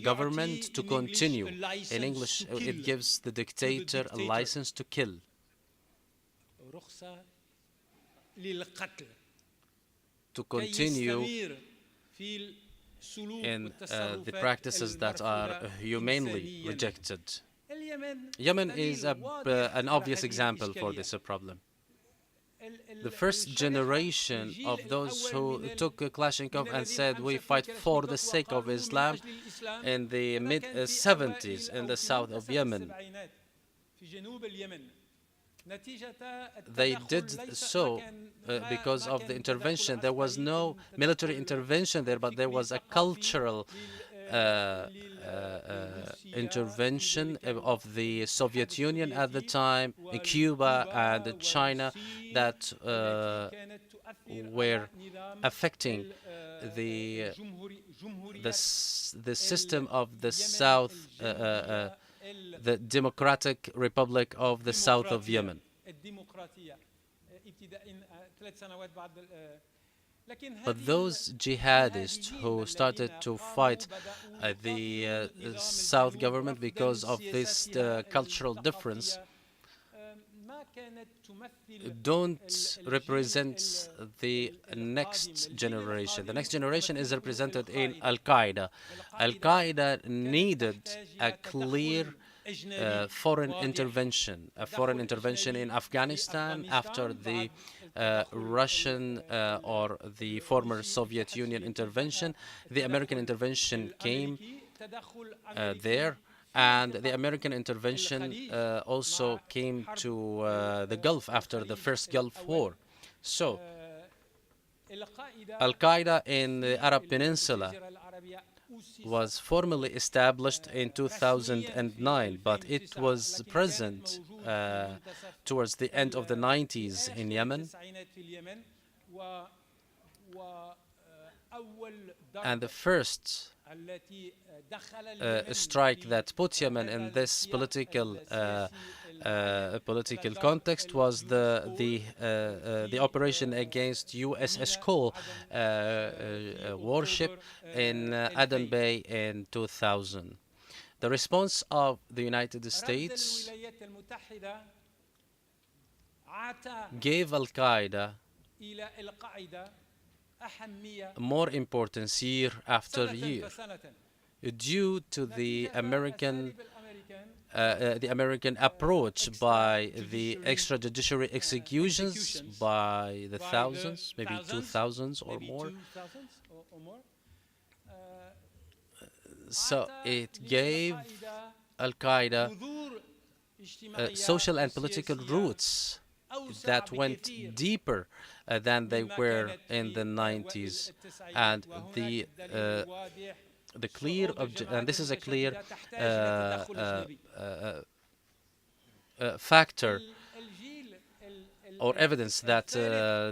government to continue. In English, it gives the dictator a license to kill. To continue in the practices that are humanely rejected. Yemen is an obvious example for this problem. The first generation of those who took Kalashnikov and said, we fight for the sake of Islam, in the mid-70s in the south of Yemen. They did so because of the intervention. There was no military intervention there, but there was a cultural intervention of the Soviet Union at the time, in Cuba and China, that were affecting the system of the South, the Democratic Republic of the South of Yemen. But those jihadists who started to fight the South government because of this cultural difference don't represent the next generation. The next generation is represented in Al-Qaeda. Al-Qaeda needed a clear foreign intervention in Afghanistan after the Russian or the former Soviet Union intervention. The American intervention came there, and the American intervention also came to the Gulf after the first Gulf War. So, Al-Qaeda in the Arab Peninsula was formally established in 2009, but it was present towards the end of the 90s in Yemen. And the first strike that put Yemen in this political context was the operation against USS Cole warship in Aden Bay in 2000. The response of the United States gave Al-Qaeda more importance year after year due to the American approach by the extrajudiciary executions by the thousands, maybe 2,000 or more. So it gave Al-Qaeda social and political roots that went deeper than they were in the 90s, and the clear and this is a clear factor or evidence that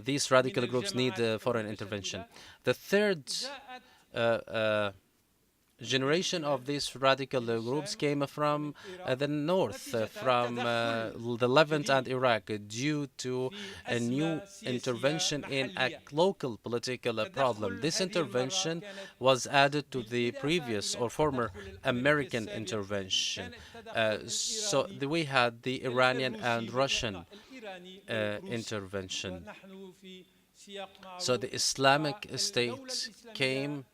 these radical groups need foreign intervention. The third generation of these radical groups came from the north, from the Levant and Iraq, due to a new intervention in a local political problem. This intervention was added to the previous or former American intervention. So we had the Iranian and Russian intervention. So the Islamic State came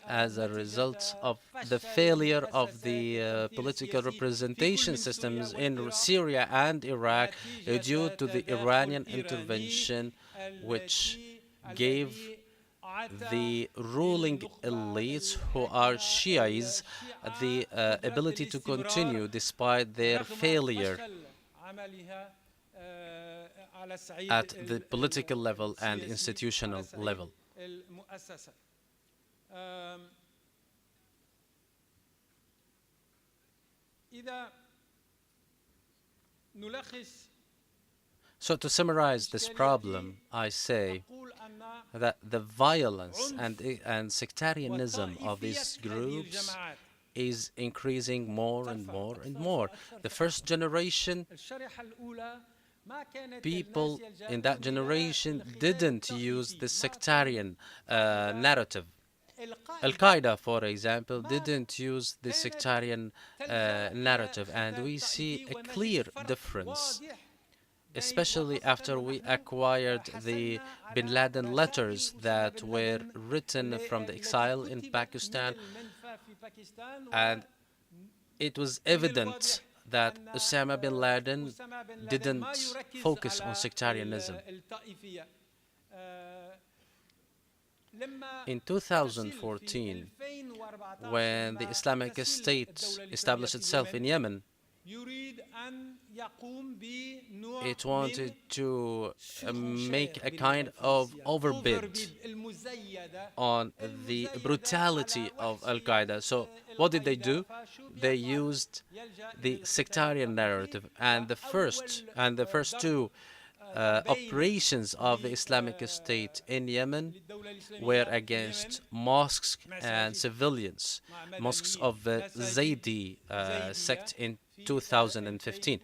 as a result of the failure of the political representation systems in Syria and Iraq due to the Iranian intervention, which gave the ruling elites, who are Shiites, the ability to continue despite their failure at the political level and institutional level. So to summarize this problem, I say that the violence and sectarianism of these groups is increasing more and more and more. The first generation, people in that generation didn't use the sectarian narrative. Al-Qaeda, for example, didn't use the sectarian narrative, and we see a clear difference, especially after we acquired the Bin Laden letters that were written from the exile in Pakistan, and it was evident that Osama bin Laden didn't focus on sectarianism. In 2014, when the Islamic State established itself in Yemen, it wanted to make a kind of overbid on the brutality of Al-Qaeda. So what did they do? They used the sectarian narrative, and the first two operations of the Islamic State in Yemen were against mosques and civilians, mosques of the Zaydi sect in 2015.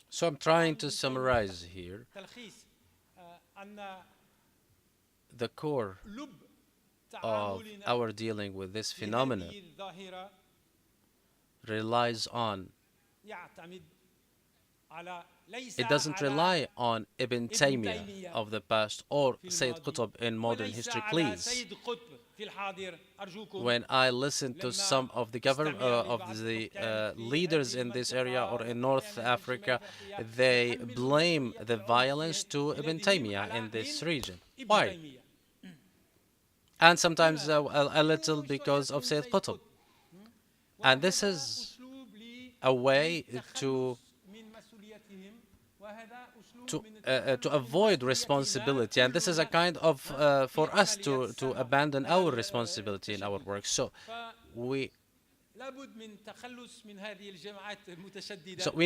So I'm trying to summarize here. The core of our dealing with this phenomenon relies on, it doesn't rely on Ibn Taymiyyah of the past or Sayyid Qutb in modern history, please. When I listen to some of the leaders in this area or in North Africa, they blame the violence to Ibn Taymiyyah in this region. Why? And sometimes a little because of Sayyid Qutb. And this is a way to avoid responsibility, and this is a kind of for us to abandon our responsibility in our work. So we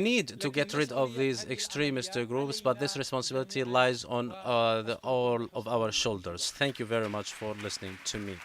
need to get rid of these extremist groups, but this responsibility lies on all of our shoulders. Thank you very much for listening to me.